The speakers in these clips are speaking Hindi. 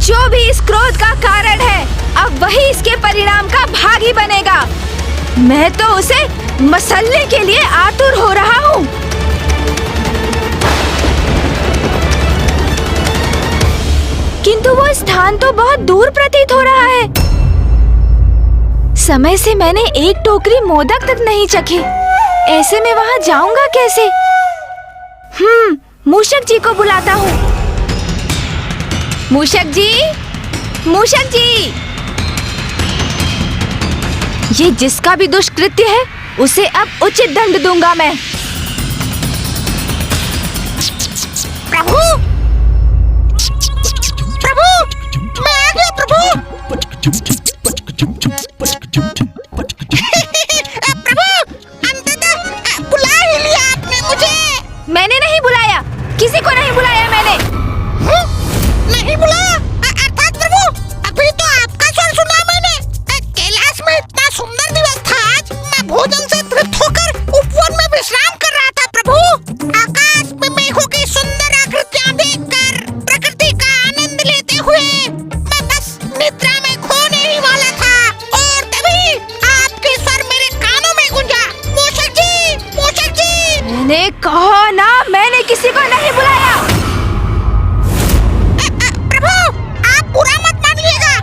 जो भी इस क्रोध का कारण है, अब वही इसके परिणाम का भागी बनेगा। मैं तो उसे मसलने के लिए आतुर हो रहा हूँ। किंतु वो स्थान तो बहुत दूर प्रतीत हो रहा है। समय से मैंने एक टोकरी मोदक तक नहीं चखे। ऐसे में वहाँ जाऊंगा कैसे? मूषक जी को बुलाता हूँ। मूषक जी, मूषक जी, ये जिसका भी दुष्कृत्य है उसे अब उचित दंड दूंगा मैं। प्रभु, प्रभु, मैं आ गया प्रभु। प्रभु, अंततः बुला ही लिया आपने मुझे। मैंने नहीं बुलाया, किसी को नहीं बुलाया मैंने। नहीं बुलाया? अर्थात प्रभु, अभी तो आपका स्वर सुना मैंने। कैलाश में इतना सुंदर दिवस था आज। मैं भोजन से तृप्त होकर उपवन में विश्राम कर रहा था प्रभु। आकाश में मेघों की सुंदर आकृतियां देखकर प्रकृति का आनंद लेते हुए मैं बस निद्रा में खोने ही वाला था, और तभी आपके स्वर मेरे कानों में गूंजा। मूषक जी, मूषक जी। मैंने कहा ना, मैंने किसी को नहीं बुलाया। प्रभु, आप बुरा मत मानिएगा,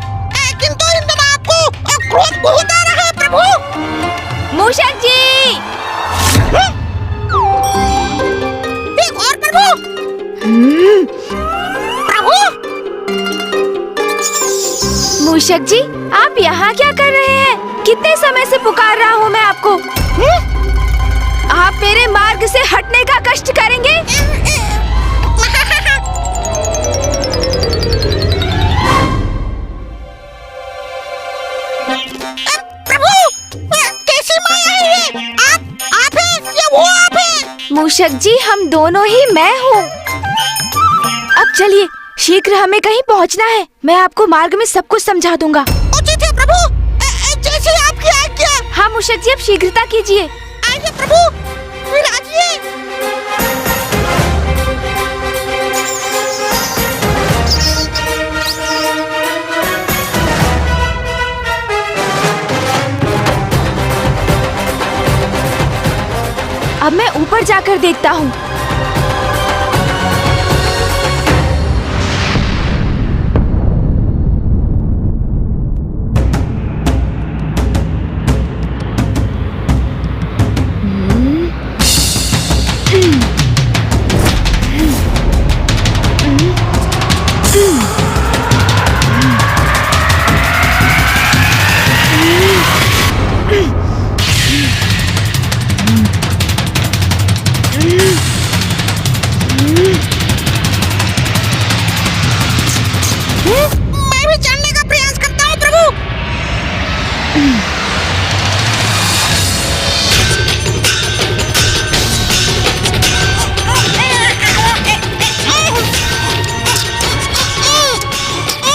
किंतु इन दिनों आपको क्रोध बहुत आ रहा है प्रभु। मूषक जी। एक और प्रभु। प्रभु। मूषक जी, आप यहाँ क्या कर रहे हैं? कितने समय से पुकार रहा हूँ मैं आपको। आप मेरे मार्ग से हटने का कष्ट करेंगे? प्रभु, कैसी माया है ये? आप हैं या वो आप हैं? मूषक जी, हम दोनों ही मैं हूँ। अब चलिए, शीघ्र हमें कहीं पहुँचना है। मैं आपको मार्ग में सब कुछ समझा दूंगा। उचित है प्रभु, जैसे आपकी आज्ञा। हाँ मूषक जी, अब शीघ्रता कीजिए। आइए प्रभु, विराजिए। अब मैं ऊपर जाकर देखता हूँ। मैं भी जानने का प्रयास करता हूँ प्रभु।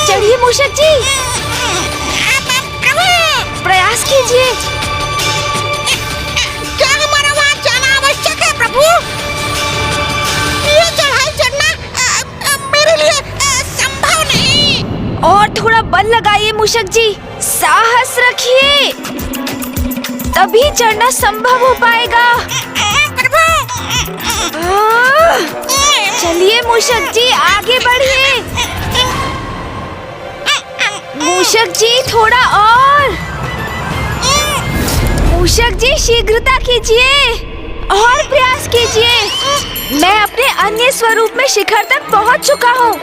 चलिए मूषक जी, प्रयास कीजिए। क्या हमारा वहाँ जाना आवश्यक है प्रभु? ये चढ़ाई चढ़ना मेरे लिए संभव नहीं। और थोड़ा बल लगाइए मूषक जी, साहस रखिए, तभी चढ़ना संभव हो पाएगा। चलिए मूषक जी, आगे बढ़िए। मूषक जी, थोड़ा और। मूषक जी, शीघ्रता कीजिए और प्रयास कीजिए। मैं अपने अन्य स्वरूप में शिखर तक पहुंच चुका हूँ।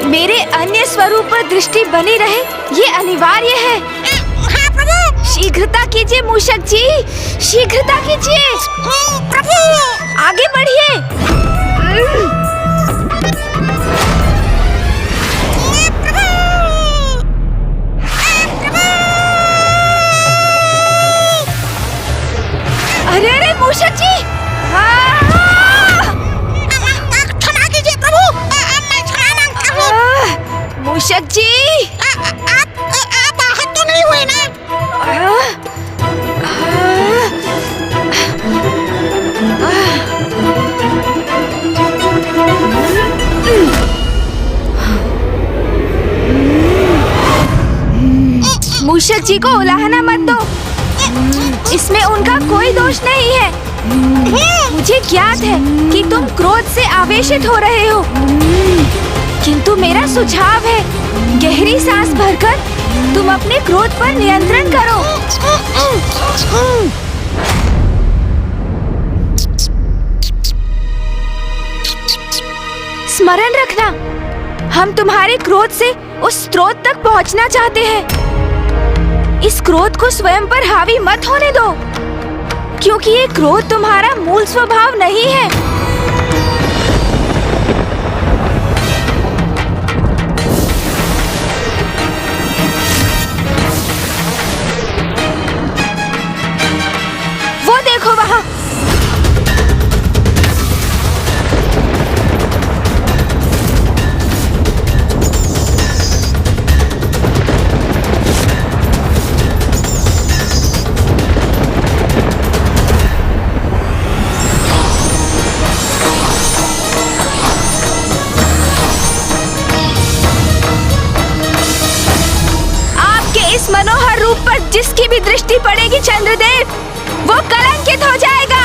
मेरे अन्य स्वरूप पर दृष्टि बनी रहे, ये अनिवार्य है। हाँ प्रभु। शीघ्रता कीजिए मूषक जी, शीघ्रता कीजिए। प्रभु, आगे बढ़िए। अरे अरे मूषक जी, क्षमा कीजिए प्रभु, मैं क्षमा मांगता हूँ। मूषक जी, आप आहत तो नहीं हुए ना? मूषक जी को उलाहना मत दो। इसमें उनका कोई दोष नहीं है। मुझे ज्ञात है कि तुम क्रोध से आवेशित हो रहे हो, किंतु मेरा सुझाव है, गहरी सांस भरकर तुम अपने क्रोध पर नियंत्रण करो। स्मरण रखना, हम तुम्हारे क्रोध से उस स्रोत तक पहुंचना चाहते हैं। इस क्रोध को स्वयं पर हावी मत होने दो, क्योंकि ये क्रोध तुम्हारा मूल स्वभाव नहीं है। वो देखो वहाँ। मनोहर रूप पर जिसकी भी दृष्टि पड़ेगी चंद्रदेव, वो कलंकित हो जाएगा।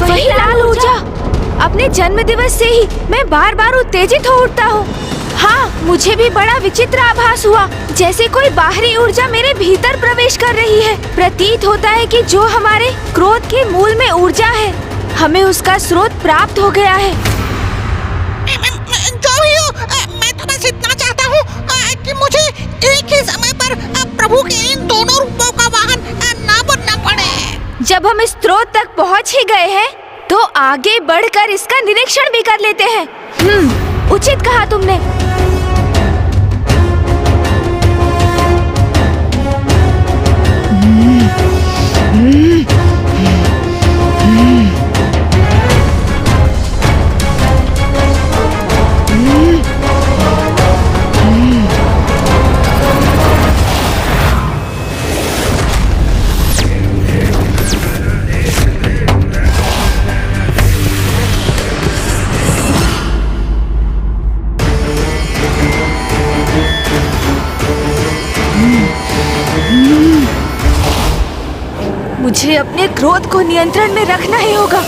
वही लाल ऊर्जा। अपने जन्म दिवस से ही मैं बार बार उत्तेजित हो उठता हूँ। हाँ, मुझे भी बड़ा विचित्र आभास हुआ, जैसे कोई बाहरी ऊर्जा मेरे भीतर प्रवेश कर रही है। प्रतीत होता है कि जो हमारे क्रोध के मूल में ऊर्जा है, हमें उसका स्रोत प्राप्त हो गया है। जो भी हो, मैं तो बस इतना चाहता हूँ कि मुझे एक ही समय पर प्रभु के इन दोनों रूपों का वाहन ना बनना पड़े। जब हम इस स्रोत तक पहुँच ही गए हैं, तो आगे बढ़कर इसका निरीक्षण भी कर लेते हैं। उचित कहा तुमने। मुझे अपने क्रोध को नियंत्रण में रखना ही होगा।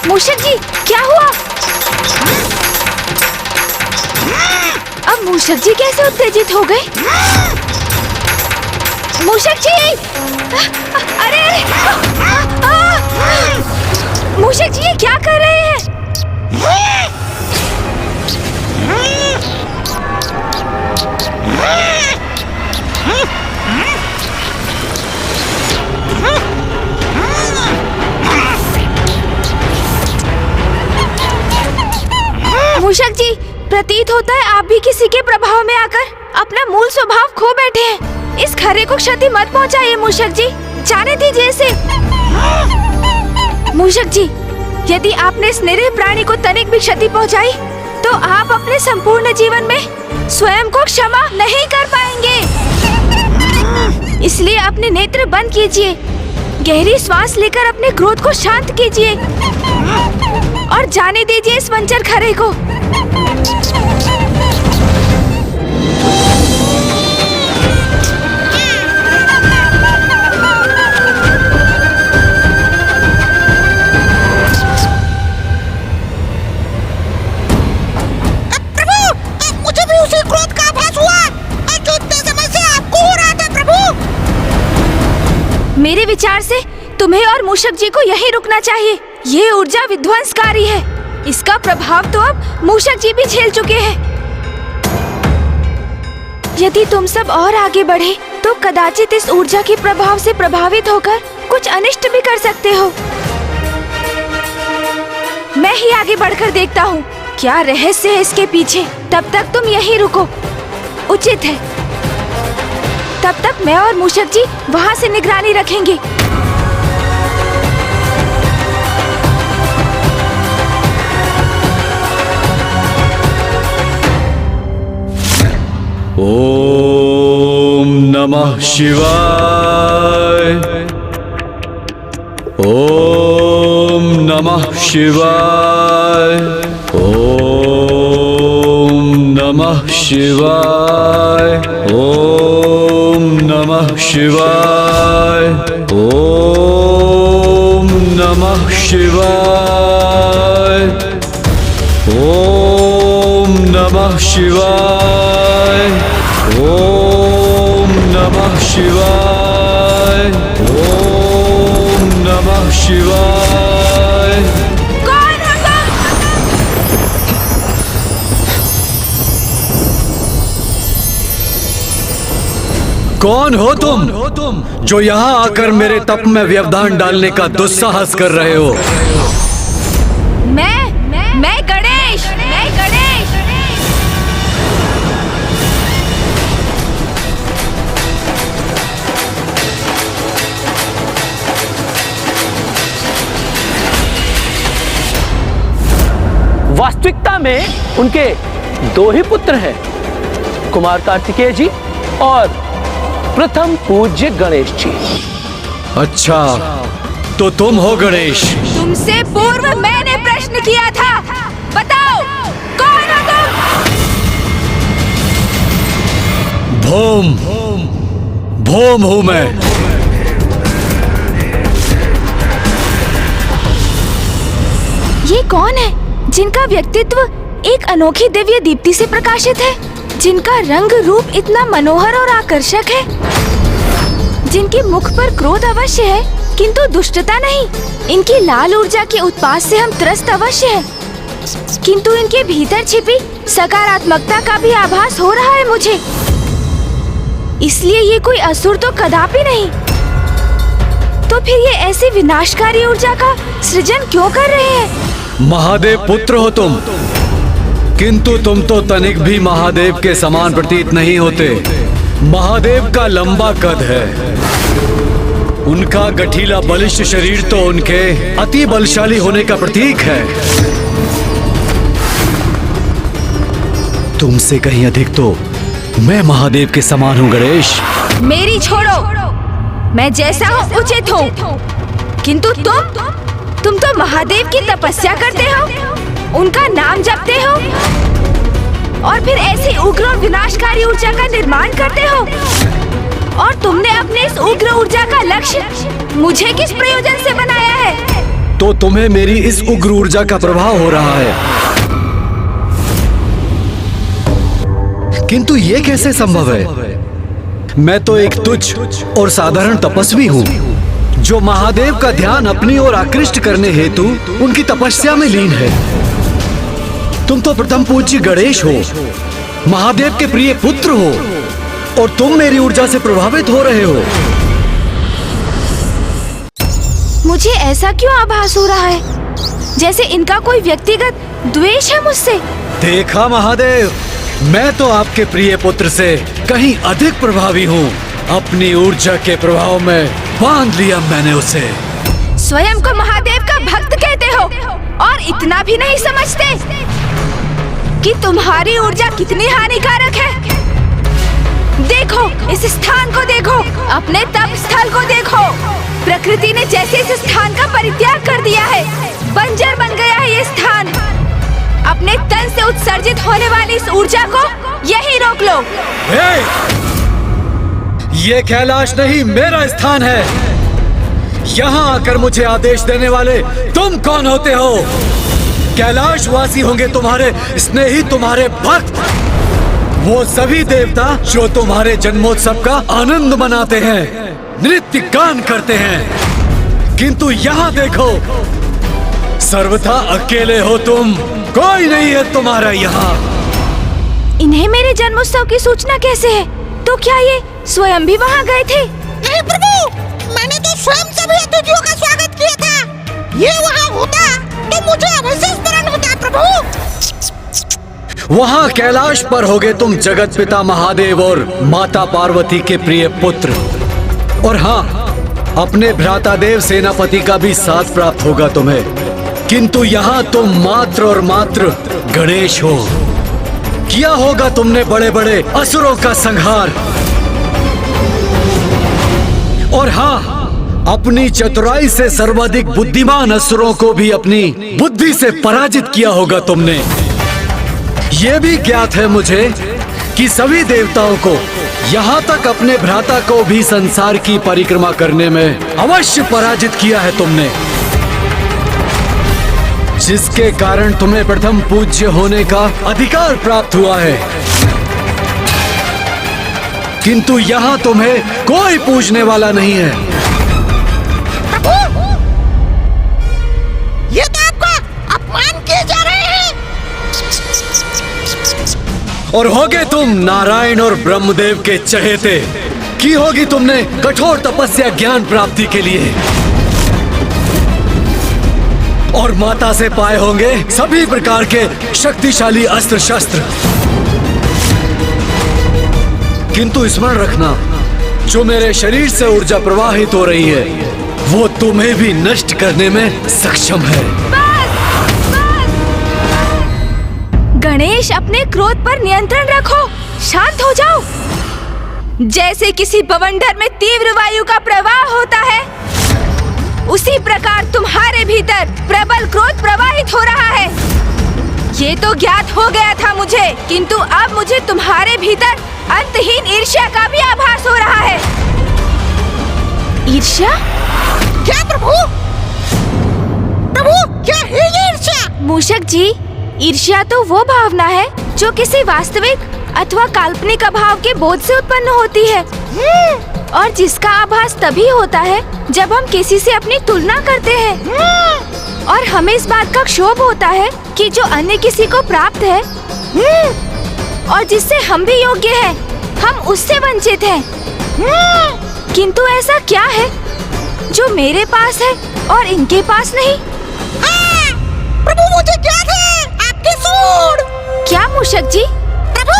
मूषक जी, क्या हुआ? अब मूषक जी कैसे उत्तेजित हो गए? मूषक जी! अरे! मूषक जी, ये क्या कर रहे हैं? मूषक जी, प्रतीत होता है आप भी किसी के प्रभाव में आकर अपना मूल स्वभाव खो बैठे हैं। इस खरे को क्षति मत पहुंचाइए मूषक जी, जाने दीजिए इसे। मूषक जी, यदि आपने इस निरीह प्राणी को तनिक भी क्षति पहुंचाई, तो आप अपने संपूर्ण जीवन में स्वयं को क्षमा नहीं कर पाएंगे। इसलिए अपने नेत्र बंद कीजिए, गहरी श्वास लेकर अपने क्रोध को शांत कीजिए और जाने दीजिए इस वंचर खरे को। मेरे विचार से तुम्हें और मूषक जी को यहीं रुकना चाहिए। ये ऊर्जा विध्वंसकारी है, इसका प्रभाव तो अब मूषक जी भी झेल चुके हैं। यदि तुम सब और आगे बढ़े तो कदाचित इस ऊर्जा के प्रभाव से प्रभावित होकर कुछ अनिष्ट भी कर सकते हो। मैं ही आगे बढ़कर देखता हूँ क्या रहस्य है इसके पीछे। तब तक तुम यहीं रुको, उचित है। तब तक मैं और मूषक जी वहाँ से निगरानी रखेंगे। ओम नमः शिवाय। ओम नमः शिवाय। ओम नमः शिवाय। ओम नमः शिवाय। ओम नमः शिवाय। ओम नमः शिवाय। ओम नमः शिवाय। ओम नमः शिवाय। कौन हो तुम? कौन हो तुम जो यहाँ आकर मेरे तप में व्यवधान डालने का दुस्साहस कर रहे हो? मैं गणेश। वास्तविकता में उनके दो ही पुत्र हैं, कुमार कार्तिकेय जी और प्रथम पूज्य गणेश जी। अच्छा, तो तुम हो गणेश? तुमसे पूर्व मैंने प्रश्न किया था, बताओ कौन हो तुम? भोम हूं मैं। ये कौन है जिनका व्यक्तित्व एक अनोखी दिव्य दीप्ति से प्रकाशित है, जिनका रंग रूप इतना मनोहर और आकर्षक है, जिनके मुख पर क्रोध अवश्य है किंतु दुष्टता नहीं, इनकी लाल ऊर्जा के उत्पात से हम त्रस्त अवश्य हैं, किंतु इनके भीतर छिपी सकारात्मकता का भी आभास हो रहा है मुझे। इसलिए ये कोई असुर तो कदापि नहीं। तो फिर ये ऐसी विनाशकारी ऊर्जा का सृजन क्यों कर रहे हैं? महादेव पुत्र हो तुम, किंतु तुम तो तनिक भी महादेव के समान प्रतीत नहीं होते। महादेव का लंबा कद है, उनका गठीला बलिष्ठ शरीर तो उनके अति बलशाली होने का प्रतीक है। तुमसे कहीं अधिक तो मैं महादेव के समान हूँ गणेश। मेरी छोड़ो, मैं जैसा हूँ उचित हूँ, किंतु तुम तो महादेव की तपस्या करते हो, उनका नाम जपते हो और फिर ऐसी उग्र और विनाशकारी ऊर्जा का निर्माण करते हो। और तुमने अपने इस उग्र ऊर्जा का लक्ष्य मुझे किस प्रयोजन से बनाया है? तो तुम्हें मेरी इस उग्र ऊर्जा का प्रभाव हो रहा है, किंतु ये कैसे संभव है? मैं तो एक तुच्छ और साधारण तपस्वी हूँ जो महादेव का ध्यान अपनी ओर आकृष्ट करने हेतु उनकी तपस्या में लीन है। तुम तो प्रथम पूज्य गणेश हो, महादेव के प्रिय पुत्र हो, और तुम मेरी ऊर्जा से प्रभावित हो रहे हो। मुझे ऐसा क्यों आभास हो रहा है जैसे इनका कोई व्यक्तिगत द्वेष है मुझसे? देखा महादेव, मैं तो आपके प्रिय पुत्र से कहीं अधिक प्रभावी हूँ। अपनी ऊर्जा के प्रभाव में बांध लिया मैंने उसे। स्वयं को महादेव का भक्त कहते हो और इतना भी नहीं समझते कि तुम्हारी ऊर्जा कितनी हानिकारक है। देखो इस स्थान को, देखो अपने तप स्थल को देखो। प्रकृति ने जैसे इस स्थान का परित्याग कर दिया है, बंजर बन गया है ये स्थान। अपने तन से उत्सर्जित होने वाली इस ऊर्जा को यही रोक लो। ये कैलाश नहीं मेरा स्थान है। यहाँ आकर मुझे आदेश देने वाले तुम कौन होते हो? कैलाश वासी होंगे तुम्हारे स्नेही, तुम्हारे भक्त, वो सभी देवता जो तुम्हारे जन्मोत्सव का आनंद मनाते हैं, नृत्य गान करते हैं। किंतु यहाँ देखो, सर्वथा अकेले हो तुम, कोई नहीं है तुम्हारा यहाँ। इन्हें मेरे जन्मोत्सव की सूचना कैसे है? तो क्या ये स्वयं भी वहाँ गए थे? नहीं प्रभु, मैंने तो स्वयं सभी अतिथियों का स्वागत किया था। ये वहाँ होता तो मुझे अवश्य स्मरण होता प्रभु। वहाँ कैलाश पर होगे तुम जगत पिता महादेव और माता पार्वती के प्रिय पुत्र। और हाँ, अपने भ्राता देव सेनापति का भी साथ प्राप्त होगा तुम्हें। किंतु यहाँ तुम मात्र और मात्र गणेश हो। किया होगा तुमने बड़े बड़े असुरों का संहार। और हाँ, अपनी चतुराई से सर्वाधिक बुद्धिमान असुरों को भी अपनी बुद्धि से पराजित किया होगा तुमने। ये भी ज्ञात है मुझे कि सभी देवताओं को, यहाँ तक अपने भ्राता को भी संसार की परिक्रमा करने में अवश्य पराजित किया है तुमने, जिसके कारण तुम्हें प्रथम पूज्य होने का अधिकार प्राप्त हुआ है। किंतु यहाँ तुम्हें कोई पूजने वाला नहीं है। प्रभु, ये तो आपका अपमान किए जा रहे हैं। और होगे तुम नारायण और ब्रह्मदेव के चहेते। की होगी तुमने कठोर तपस्या ज्ञान प्राप्ति के लिए, और माता से पाए होंगे सभी प्रकार के शक्तिशाली अस्त्र शस्त्र। किंतु स्मरण रखना, जो मेरे शरीर से ऊर्जा प्रवाहित हो रही है वो तुम्हें भी नष्ट करने में सक्षम है। गणेश, अपने क्रोध पर नियंत्रण रखो, शांत हो जाओ। जैसे किसी बवंडर में तीव्र वायु का प्रवाह होता है, उसी प्रकार तुम्हारे भीतर प्रबल क्रोध प्रवाहित हो रहा है। ये तो ज्ञात हो गया था मुझे, किंतु अब मुझे तुम्हारे भीतर अंतहीन ईर्ष्या का भी आभास हो रहा है। ईर्ष्या? क्या प्रभु? प्रभु, क्या है ये ईर्ष्या? मूषक जी, ईर्ष्या तो वो भावना है जो किसी वास्तविक अथवा काल्पनिक अभाव के बोध से उत्पन्न होती है, और जिसका आभास तभी होता है जब हम किसी से अपनी तुलना करते हैं, और हमें इस बात का क्षोभ होता है कि जो अन्य किसी को प्राप्त है और जिससे हम भी योग्य हैं, हम उससे वंचित हैं। किंतु ऐसा क्या है जो मेरे पास है और इनके पास नहीं? प्रभु, मुझे ज्ञात है आपके सूंड। क्या मूषक जी? प्रभु,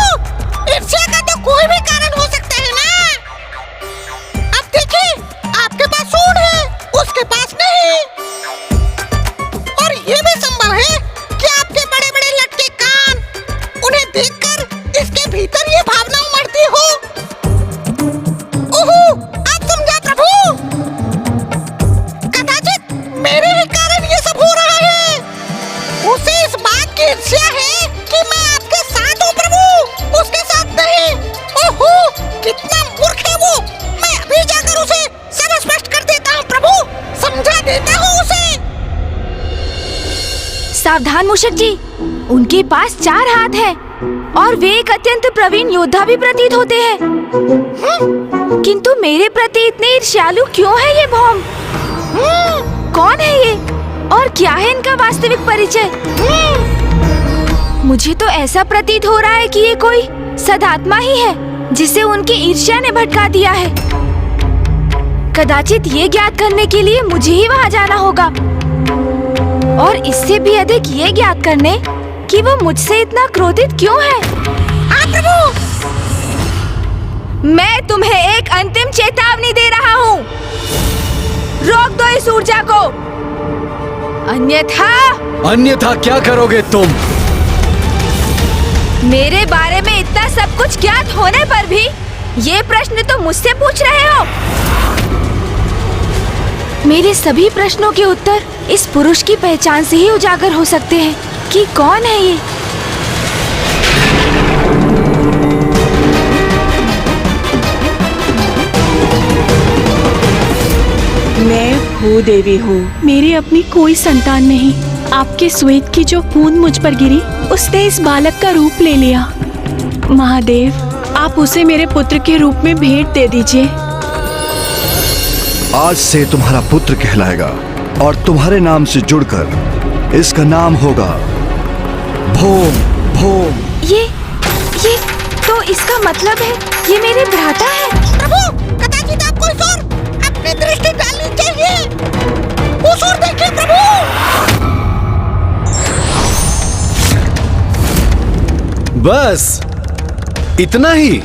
ईर्ष्या का तो कोई भी कारण हो सकता है ना। अब देखिए, आपके पास सूंड है, उसके पास नहीं। और ये भी संभव है कि आपके बड़े बड़े लटके कान, उन्हें देखकर इसके भीतर ये भावना उमड़ती हो। ओहो, आप समझा प्रभु। कदाचित मेरे ही कारण ये सब हो रहा है। उसे इस बात की ईर्ष्या है कि मैं आपके साथ हूँ प्रभु, उसके साथ नहीं। ओहो, कितना मूर्ख है वो। मैं अभी जाकर उसे सब स्पष्ट कर देता हूँ प्रभु, समझा देता हूँ उसे। सावधान मूषक जी, उनके पास 4 हाथ हैं और वे एक अत्यंत प्रवीण योद्धा भी प्रतीत होते हैं। किंतु मेरे प्रति इतने ईर्ष्यालु क्यों है ये भौम? कौन है ये और क्या है इनका वास्तविक परिचय? मुझे तो ऐसा प्रतीत हो रहा है कि ये कोई सदात्मा ही है जिसे उनकी ईर्ष्या ने भटका दिया है। कदाचित ये ज्ञात करने के लिए मुझे ही वहाँ जाना होगा, और इससे भी अधिक ये ज्ञात करने कि वो मुझसे इतना क्रोधित क्यों है। हाँ प्रभु, मैं तुम्हें एक अंतिम चेतावनी दे रहा हूँ, रोक दो इस ऊर्जा को, अन्यथा क्या करोगे तुम? मेरे बारे में इतना सब कुछ ज्ञात होने पर भी ये प्रश्न तो मुझसे पूछ रहे हो। मेरे सभी प्रश्नों के उत्तर इस पुरुष की पहचान से ही उजागर हो सकते हैं कि कौन है ये। मैं भूदेवी हूँ, मेरी अपनी कोई संतान नहीं। आपके श्वेत की जो बूंद मुझ पर गिरी, उसने इस बालक का रूप ले लिया। महादेव, आप उसे मेरे पुत्र के रूप में भेंट दे दीजिए। आज से तुम्हारा पुत्र कहलाएगा और तुम्हारे नाम से जुड़कर इसका नाम होगा भोम भोम। ये तो इसका मतलब है ये मेरे भ्राता है। प्रभु, कदाचित आपको इस ओर अपनी दृष्टि डालनी चाहिए। उस ओर देखिए प्रभु। बस इतना ही?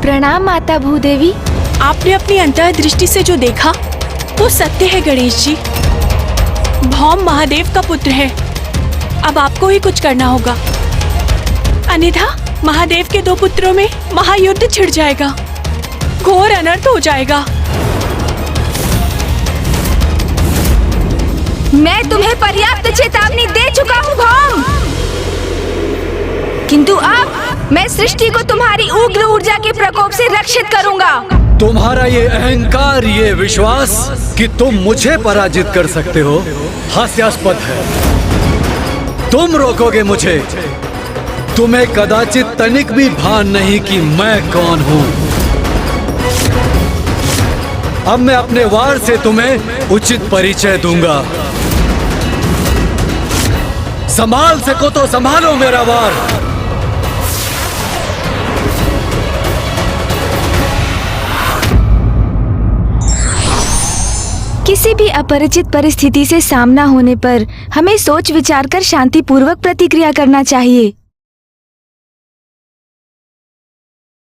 प्रणाम माता भूदेवी। आपने अपनी अंतर्दृष्टि से जो देखा वो सत्य है गणेश जी। भौम महादेव का पुत्र है। अब आपको ही कुछ करना होगा, अन्यथा महादेव के 2 पुत्रों में महायुद्ध छिड़ जाएगा, घोर अनर्थ हो जाएगा। मैं तुम्हें पर्याप्त चेतावनी दे चुका हूँ भौम, किंतु अब मैं सृष्टि को तुम्हारी उग्र ऊर्जा के प्रकोप से रक्षित करूंगा। तुम्हारा ये अहंकार, ये विश्वास कि तुम मुझे पराजित कर सकते हो, हास्यास्पद है। तुम रोकोगे मुझे? तुम्हें कदाचित तनिक भी भान नहीं कि मैं कौन हूं। अब मैं अपने वार से तुम्हें उचित परिचय दूंगा। संभाल सको तो संभालो मेरा वार। किसी भी अपरिचित परिस्थिति से सामना होने पर हमें सोच विचार कर शांतिपूर्वक प्रतिक्रिया करना चाहिए।